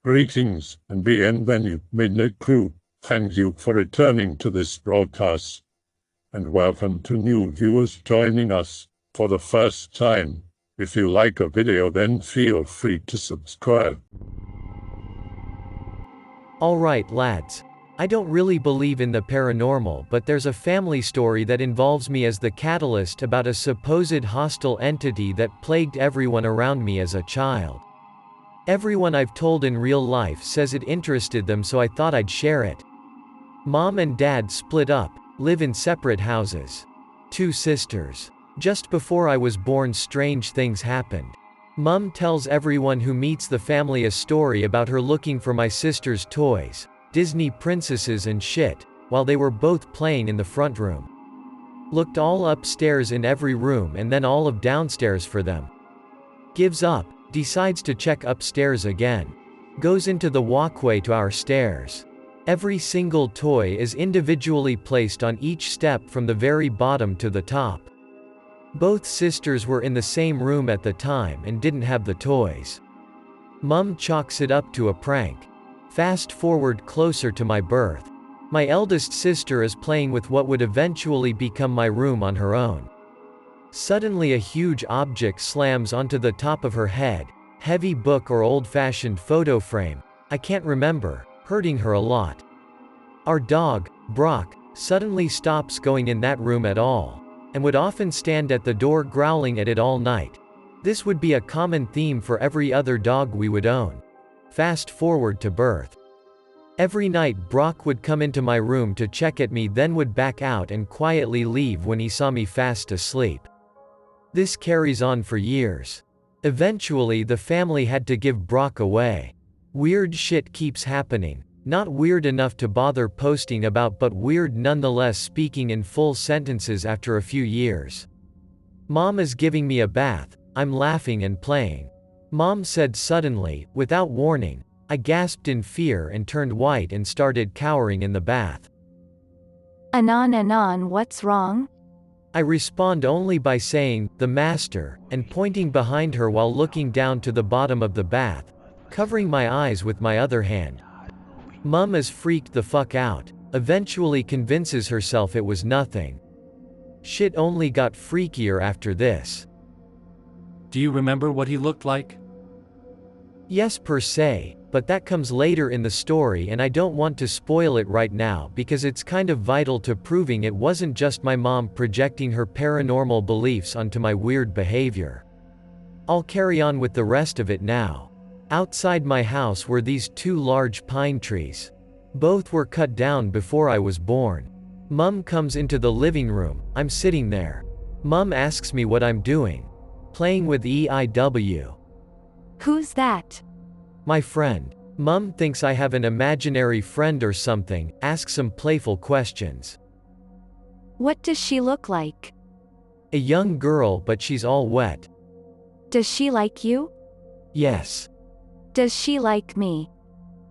Greetings and bienvenue, midnight crew. Thank you for returning to this broadcast, and welcome to new viewers joining us for the first time. If you like a video, then feel free to subscribe. Alright lads, I don't really believe in the paranormal, but there's a family story that involves me as the catalyst about a supposed hostile entity that plagued everyone around me as a child. Everyone I've told in real life says it interested them, so I thought I'd share it. Mom and Dad split up, live in separate houses. 2 sisters. Just before I was born, strange things happened. Mom tells everyone who meets the family a story about her looking for my sister's toys, Disney princesses and shit, while they were both playing in the front room. Looked all upstairs in every room and then all of downstairs for them. Gives up, decides to check upstairs again. Goes into the walkway to our stairs. Every single toy is individually placed on each step from the very bottom to the top. Both sisters were in the same room at the time and didn't have the toys. Mum chalks it up to a prank. Fast forward closer to my birth. My eldest sister is playing with what would eventually become my room on her own. Suddenly a huge object slams onto the top of her head, heavy book or old-fashioned photo frame, I can't remember, hurting her a lot. Our dog, Brock, suddenly stops going in that room at all, and would often stand at the door growling at it all night. This would be a common theme for every other dog we would own. Fast forward to birth. Every night Brock would come into my room to check at me, then would back out and quietly leave when he saw me fast asleep. This carries on for years. Eventually the family had to give Brock away. Weird shit keeps happening. Not weird enough to bother posting about, but weird nonetheless, speaking in full sentences after a few years. Mom is giving me a bath, I'm laughing and playing. Mom said suddenly, without warning. I gasped in fear and turned white and started cowering in the bath. Anon, what's wrong? I respond only by saying, the master, and pointing behind her while looking down to the bottom of the bath, covering my eyes with my other hand. Mum is freaked the fuck out, eventually convinces herself it was nothing. Shit only got freakier after this. Do you remember what he looked like? Yes, per se, but that comes later in the story and I don't want to spoil it right now because it's kind of vital to proving it wasn't just my mom projecting her paranormal beliefs onto my weird behavior. I'll carry on with the rest of it now. Outside my house were these 2 large pine trees. Both were cut down before I was born. Mum comes into the living room, I'm sitting there. Mum asks me what I'm doing. Playing with E.I.W. Who's that? My friend. Mum thinks I have an imaginary friend or something, asks some playful questions. What does she look like? A young girl, but she's all wet. Does she like you? Yes. Does she like me?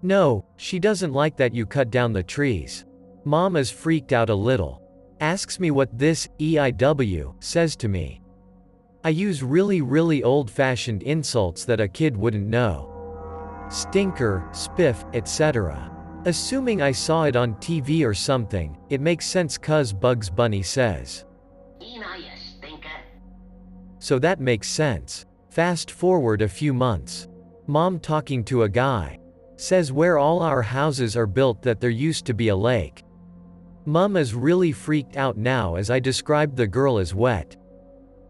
No, she doesn't like that you cut down the trees. Mom is freaked out a little. Asks me what this E.I.W. says to me. I use really old-fashioned insults that a kid wouldn't know. Stinker, spiff, etc. Assuming I saw it on TV or something, it makes sense cuz Bugs Bunny says. You stinker. So that makes sense. Fast forward a few months. Mom talking to a guy. Says where all our houses are built that there used to be a lake. Mum is really freaked out now as I described the girl as wet.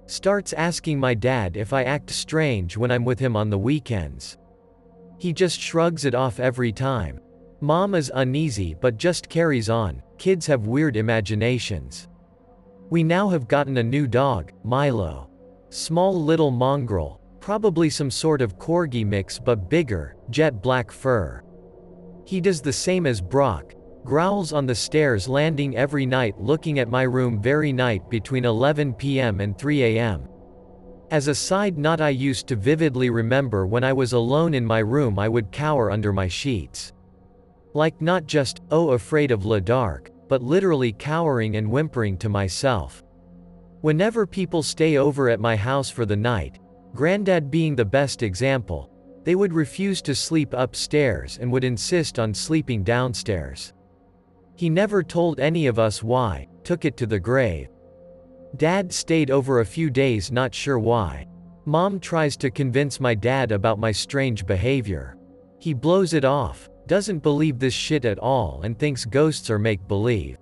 Starts asking my dad if I act strange when I'm with him on the weekends. He just shrugs it off every time. Mom is uneasy but just carries on. Kids have weird imaginations. We now have gotten a new dog, Milo. Small little mongrel. Probably some sort of corgi mix but bigger, jet black fur. He does the same as Brock, growls on the stairs landing every night, looking at my room very night between 11 p.m. and 3 a.m. As a side note, I used to vividly remember when I was alone in my room I would cower under my sheets. Like not just, oh afraid of the dark, but literally cowering and whimpering to myself. Whenever people stay over at my house for the night, Granddad being the best example, They would refuse to sleep upstairs and would insist on sleeping downstairs. He never told any of us why, took it to the grave. Dad stayed over a few days, not sure why. Mom tries to convince my dad about my strange behavior. He blows it off, doesn't believe this shit at all, and thinks ghosts are make-believe.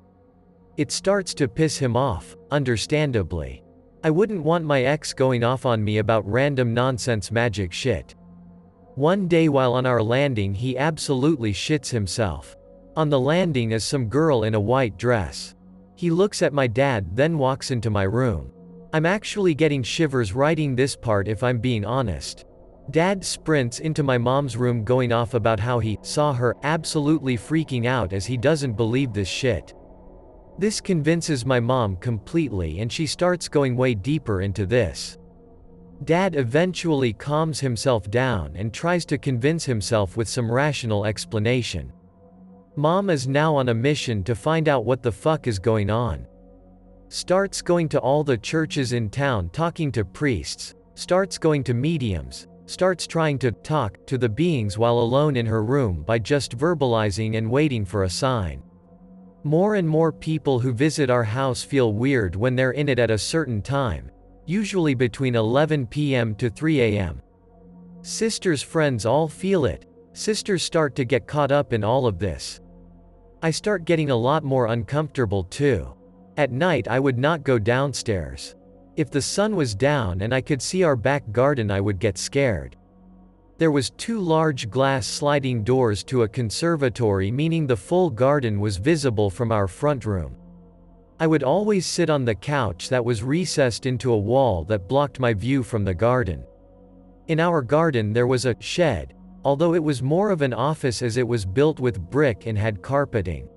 It starts to piss him off, understandably. I wouldn't want my ex going off on me about random nonsense magic shit. One day while on our landing, he absolutely shits himself. On the landing is some girl in a white dress. He looks at my dad, then walks into my room. I'm actually getting shivers writing this part if I'm being honest. Dad sprints into my mom's room going off about how he saw her, absolutely freaking out as he doesn't believe this shit. This convinces my mom completely and she starts going way deeper into this. Dad eventually calms himself down and tries to convince himself with some rational explanation. Mom is now on a mission to find out what the fuck is going on. Starts going to all the churches in town, talking to priests, starts going to mediums, starts trying to talk to the beings while alone in her room by just verbalizing and waiting for a sign. More and more people who visit our house feel weird when they're in it at a certain time, usually between 11 p.m. to 3 a.m. Sister's friends all feel it. Sisters start to get caught up in all of this. I start getting a lot more uncomfortable too. At night I would not go downstairs. If the sun was down and I could see our back garden, I would get scared. There was 2 large glass sliding doors to a conservatory, meaning the full garden was visible from our front room. I would always sit on the couch that was recessed into a wall that blocked my view from the garden. In our garden there was a shed, although it was more of an office as it was built with brick and had carpeting.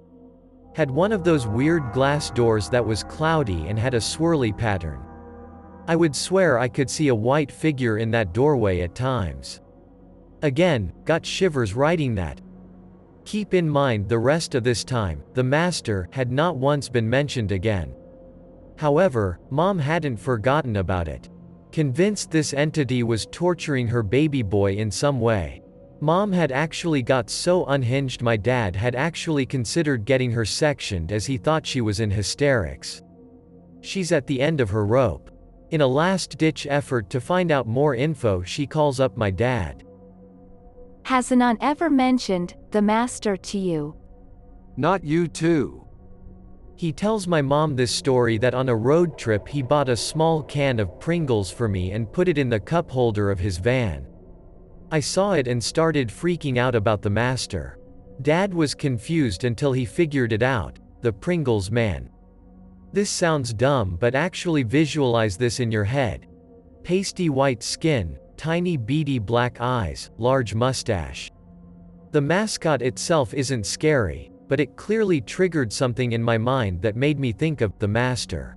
Had one of those weird glass doors that was cloudy and had a swirly pattern. I would swear I could see a white figure in that doorway at times. Again, got shivers writing that. Keep in mind the rest of this time, the master had not once been mentioned again. However, Mom hadn't forgotten about it. Convinced this entity was torturing her baby boy in some way. Mom had actually got so unhinged my dad had actually considered getting her sectioned as he thought she was in hysterics. She's at the end of her rope. In a last-ditch effort to find out more info, she calls up my dad. Has Anon ever mentioned the master to you? Not you too. He tells my mom this story that on a road trip he bought a small can of Pringles for me and put it in the cup holder of his van. I saw it and started freaking out about the master. Dad was confused until he figured it out, the Pringles man. This sounds dumb, but actually visualize this in your head. Pasty white skin, tiny beady black eyes, large mustache. The mascot itself isn't scary, but it clearly triggered something in my mind that made me think of the master.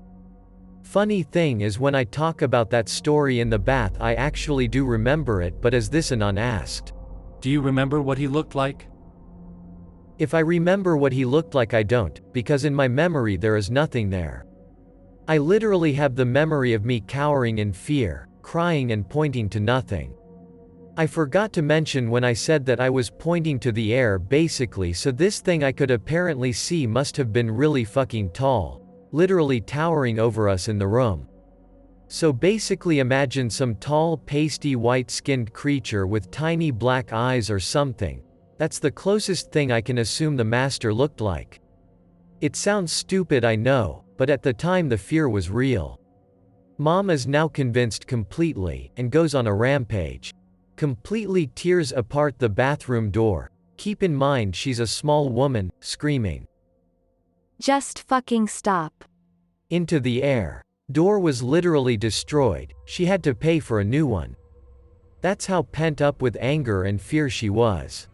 Funny thing is, when I talk about that story in the bath, I actually do remember it, but as this Anon asked, Do you remember what he looked like? If I remember what he looked like, I don't, because in my memory there is nothing there. I literally have the memory of me cowering in fear, crying and pointing to nothing. I forgot to mention when I said that I was pointing to the air basically, so this thing I could apparently see must have been really fucking tall, literally towering over us in the room. So basically imagine some tall, pasty white-skinned creature with tiny black eyes or something. That's the closest thing I can assume the master looked like. It sounds stupid, I know, but at the time the fear was real. Mom is now convinced completely, and goes on a rampage. Completely tears apart the bathroom door. Keep in mind she's a small woman, screaming. Just fucking stop. Into the air. Door was literally destroyed, she had to pay for a new one. That's how pent up with anger and fear she was.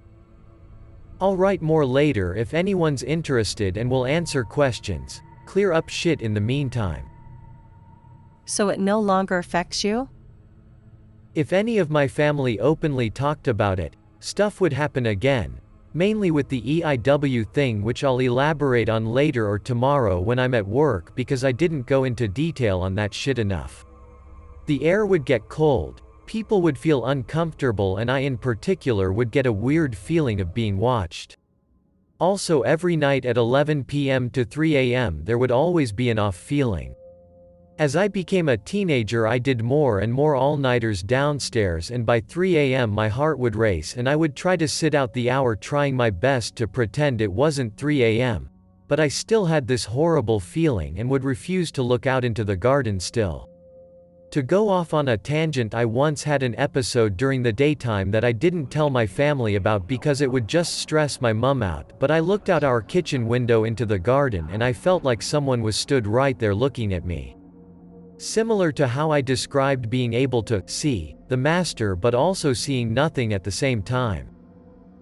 I'll write more later if anyone's interested and will answer questions, clear up shit in the meantime. So it no longer affects you? If any of my family openly talked about it, stuff would happen again, mainly with the E.I.W thing, which I'll elaborate on later or tomorrow when I'm at work, because I didn't go into detail on that shit enough. The air would get cold, People would feel uncomfortable and I in particular would get a weird feeling of being watched. Also every night at 11 p.m. to 3 a.m. there would always be an off feeling. As I became a teenager I did more and more all-nighters downstairs, and by 3 a.m. my heart would race and I would try to sit out the hour trying my best to pretend it wasn't 3 a.m. But I still had this horrible feeling and would refuse to look out into the garden still. To go off on a tangent, I once had an episode during the daytime that I didn't tell my family about because it would just stress my mum out, but I looked out our kitchen window into the garden and I felt like someone was stood right there looking at me. Similar to how I described being able to see the master but also seeing nothing at the same time.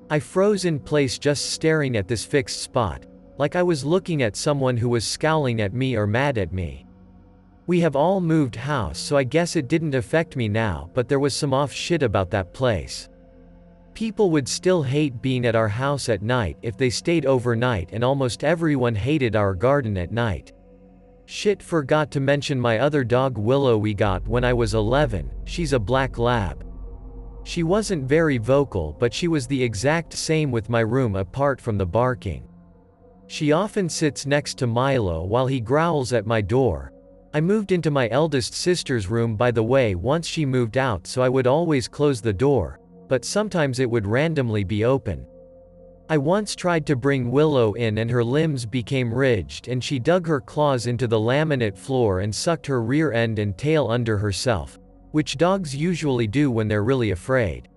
I froze in place just staring at this fixed spot, like I was looking at someone who was scowling at me or mad at me. We have all moved house, so I guess it didn't affect me now, but there was some off shit about that place. People would still hate being at our house at night if they stayed overnight, and almost everyone hated our garden at night. Shit, forgot to mention my other dog Willow we got when I was 11, she's a black lab. She wasn't very vocal, but she was the exact same with my room apart from the barking. She often sits next to Milo while he growls at my door. I moved into my eldest sister's room by the way once she moved out, so I would always close the door, but sometimes it would randomly be open. I once tried to bring Willow in and her limbs became ridged and she dug her claws into the laminate floor and sucked her rear end and tail under herself, which dogs usually do when they're really afraid.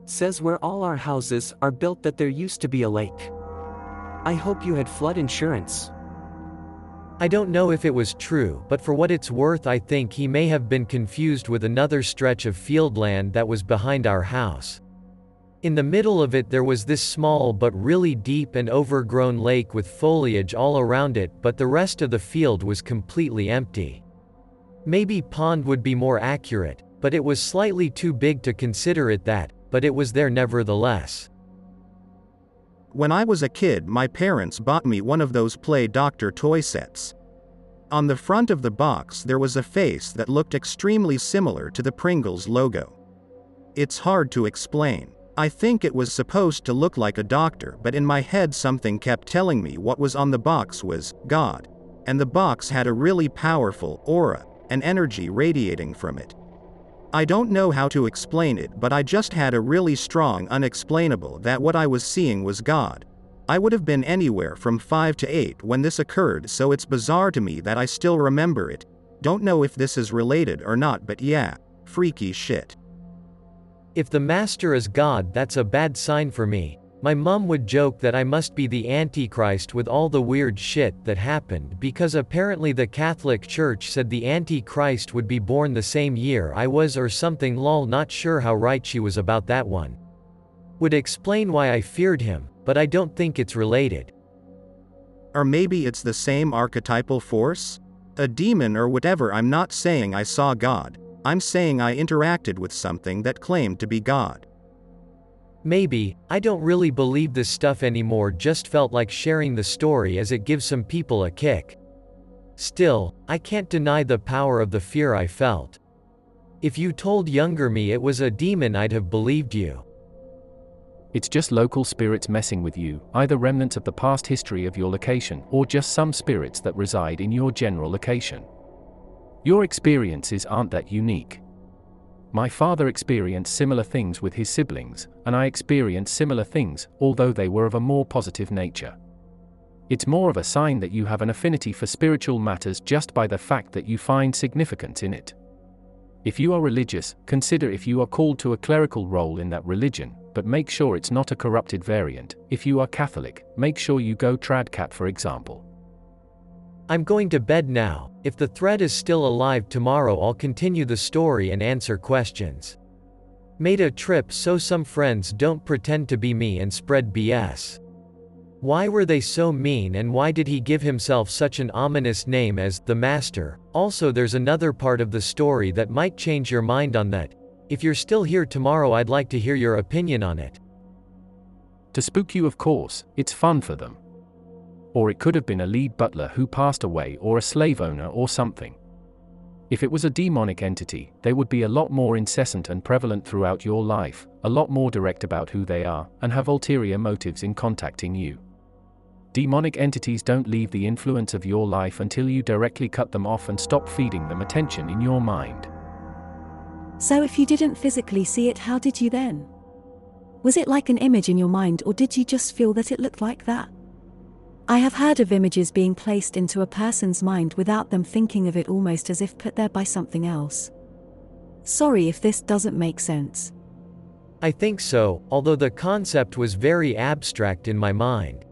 Says where all our houses are built that there used to be a lake. I hope you had flood insurance. I don't know if it was true, but for what it's worth I think he may have been confused with another stretch of field land that was behind our house. In the middle of it there was this small but really deep and overgrown lake with foliage all around it, but the rest of the field was completely empty. Maybe pond would be more accurate, but it was slightly too big to consider it that, but it was there nevertheless. When I was a kid, my parents bought me one of those Play Doctor toy sets. On the front of the box there was a face that looked extremely similar to the Pringles logo. It's hard to explain. I think it was supposed to look like a doctor, but in my head something kept telling me what was on the box was God, and the box had a really powerful aura, an energy radiating from it. I don't know how to explain it, but I just had a really strong unexplainable that what I was seeing was God. I would have been anywhere from 5 to 8 when this occurred, so it's bizarre to me that I still remember it. Don't know if this is related or not, but yeah, freaky shit. If the master is God, that's a bad sign for me. My mum would joke that I must be the Antichrist with all the weird shit that happened, because apparently the Catholic Church said the Antichrist would be born the same year I was or something, lol, not sure how right she was about that one. Would explain why I feared him, but I don't think it's related. Or maybe it's the same archetypal force? A demon or whatever. I'm not saying I saw God. I'm saying I interacted with something that claimed to be God. Maybe. I don't really believe this stuff anymore, just felt like sharing the story as it gives some people a kick. Still, I can't deny the power of the fear I felt. If you told younger me it was a demon, I'd have believed you. It's just local spirits messing with you, either remnants of the past history of your location, or just some spirits that reside in your general location. Your experiences aren't that unique. My father experienced similar things with his siblings, and I experienced similar things, although they were of a more positive nature. It's more of a sign that you have an affinity for spiritual matters just by the fact that you find significance in it. If you are religious, consider if you are called to a clerical role in that religion, but make sure it's not a corrupted variant. If you are Catholic, make sure you go tradcat, for example. I'm going to bed now. If the thread is still alive tomorrow, I'll continue the story and answer questions. Made a trip so some friends don't pretend to be me and spread BS. Why were they so mean, and why did he give himself such an ominous name as the Master? Also, there's another part of the story that might change your mind on that. If you're still here tomorrow, I'd like to hear your opinion on it. To spook you, of course, it's fun for them. Or it could have been a lead butler who passed away, or a slave owner or something. If it was a demonic entity, they would be a lot more incessant and prevalent throughout your life, a lot more direct about who they are, and have ulterior motives in contacting you. Demonic entities don't leave the influence of your life until you directly cut them off and stop feeding them attention in your mind. So if you didn't physically see it, how did you then? Was it like an image in your mind, or did you just feel that it looked like that? I have heard of images being placed into a person's mind without them thinking of it, almost as if put there by something else. Sorry if this doesn't make sense. I think so, although the concept was very abstract in my mind.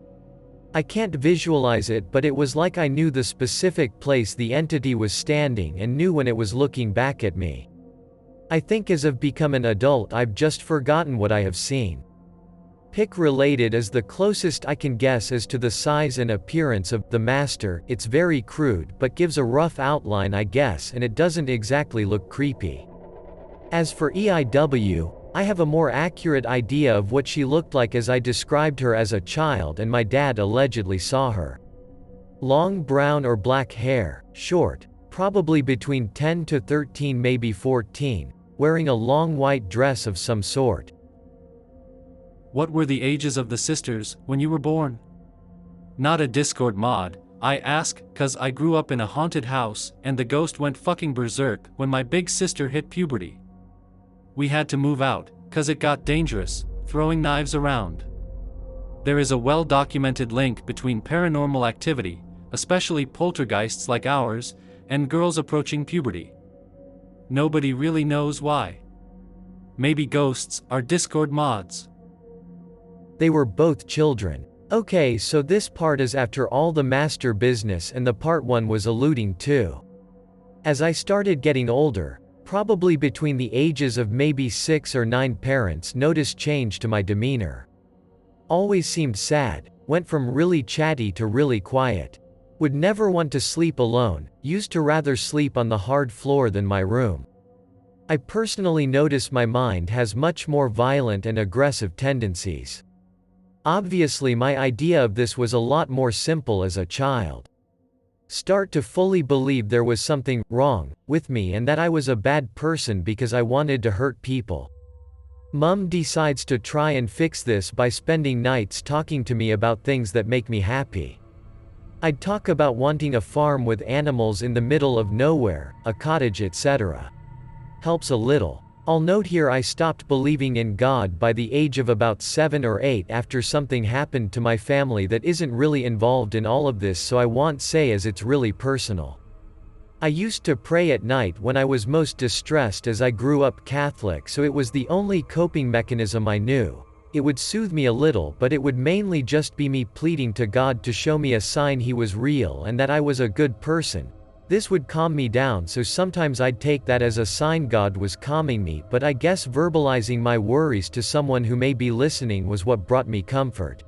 I can't visualize it, but it was like I knew the specific place the entity was standing and knew when it was looking back at me. I think as I've become an adult, I've just forgotten what I have seen. Pick related is the closest I can guess as to the size and appearance of the master. It's very crude but gives a rough outline, I guess, and it doesn't exactly look creepy. As for E.I.W, I have a more accurate idea of what she looked like as I described her as a child and my dad allegedly saw her. Long brown or black hair, short, probably between 10 to 13, maybe 14, wearing a long white dress of some sort. What were the ages of the sisters when you were born? Not a Discord mod, I ask, cause I grew up in a haunted house and the ghost went fucking berserk when my big sister hit puberty. We had to move out, cause it got dangerous, throwing knives around. There is a well-documented link between paranormal activity, especially poltergeists like ours, and girls approaching puberty. Nobody really knows why. Maybe ghosts are Discord mods. They were both children. Okay, so this part is after all the master business and the part one was alluding to. As I started getting older, probably between the ages of maybe 6 or 9, parents noticed change to my demeanor. Always seemed sad, went from really chatty to really quiet. Would never want to sleep alone, used to rather sleep on the hard floor than my room. I personally notice my mind has much more violent and aggressive tendencies. Obviously my idea of this was a lot more simple as a child. Start to fully believe there was something wrong with me and that I was a bad person because I wanted to hurt people. Mum decides to try and fix this by spending nights talking to me about things that make me happy. I'd talk about wanting a farm with animals in the middle of nowhere, a cottage, etc. Helps a little. I'll note here I stopped believing in God by the age of about 7 or 8 after something happened to my family that isn't really involved in all of this, so I won't say as it's really personal. I used to pray at night when I was most distressed as I grew up Catholic, so it was the only coping mechanism I knew. It would soothe me a little, but it would mainly just be me pleading to God to show me a sign He was real and that I was a good person. This would calm me down, so sometimes I'd take that as a sign God was calming me, but I guess verbalizing my worries to someone who may be listening was what brought me comfort.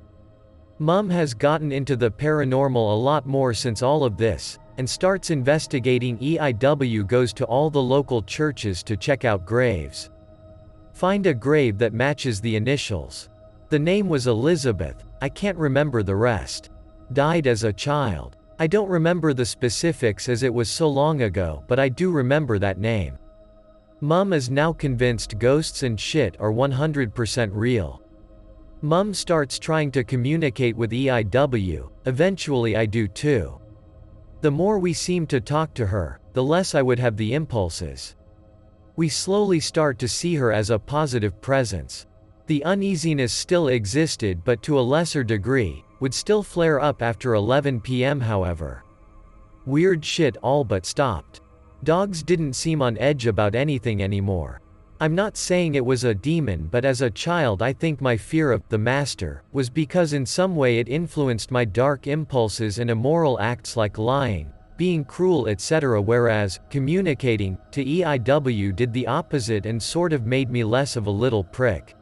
Mum has gotten into the paranormal a lot more since all of this, and starts investigating. E.I.W goes to all the local churches to check out graves. Find a grave that matches the initials. The name was Elizabeth, I can't remember the rest. Died as a child. I don't remember the specifics as it was so long ago, but I do remember that name. Mum is now convinced ghosts and shit are 100% real. Mum starts trying to communicate with E.I.W, eventually I do too. The more we seem to talk to her, the less I would have the impulses. We slowly start to see her as a positive presence. The uneasiness still existed, but to a lesser degree, would still flare up after 11 p.m. however. Weird shit all but stopped. Dogs didn't seem on edge about anything anymore. I'm not saying it was a demon, but as a child I think my fear of the master was because in some way it influenced my dark impulses and immoral acts like lying, being cruel, etc., whereas communicating to E.I.W did the opposite and sort of made me less of a little prick.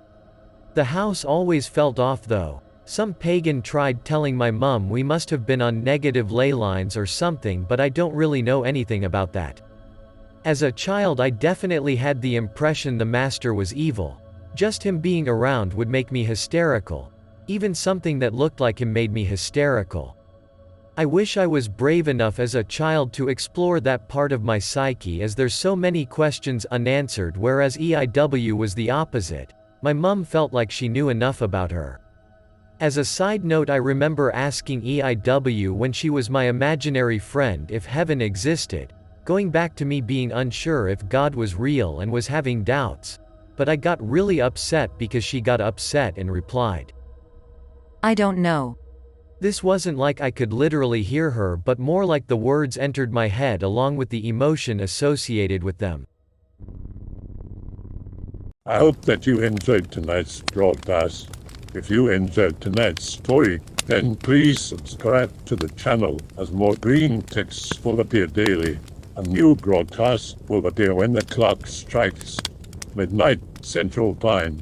The house always felt off though. Some pagan tried telling my mum we must have been on negative ley lines or something, but I don't really know anything about that. As a child I definitely had the impression the master was evil. Just him being around would make me hysterical. Even something that looked like him made me hysterical. I wish I was brave enough as a child to explore that part of my psyche, as there's so many questions unanswered, whereas E.I.W was the opposite. My mum felt like she knew enough about her. As a side note, I remember asking E.I.W when she was my imaginary friend if heaven existed, going back to me being unsure if God was real and was having doubts. But I got really upset because she got upset and replied, I don't know. This wasn't like I could literally hear her, but more like the words entered my head along with the emotion associated with them. I hope that you enjoyed tonight's broadcast. If you enjoyed tonight's story, then please subscribe to the channel, as more green texts will appear daily. A new broadcast will appear when the clock strikes midnight Central Time.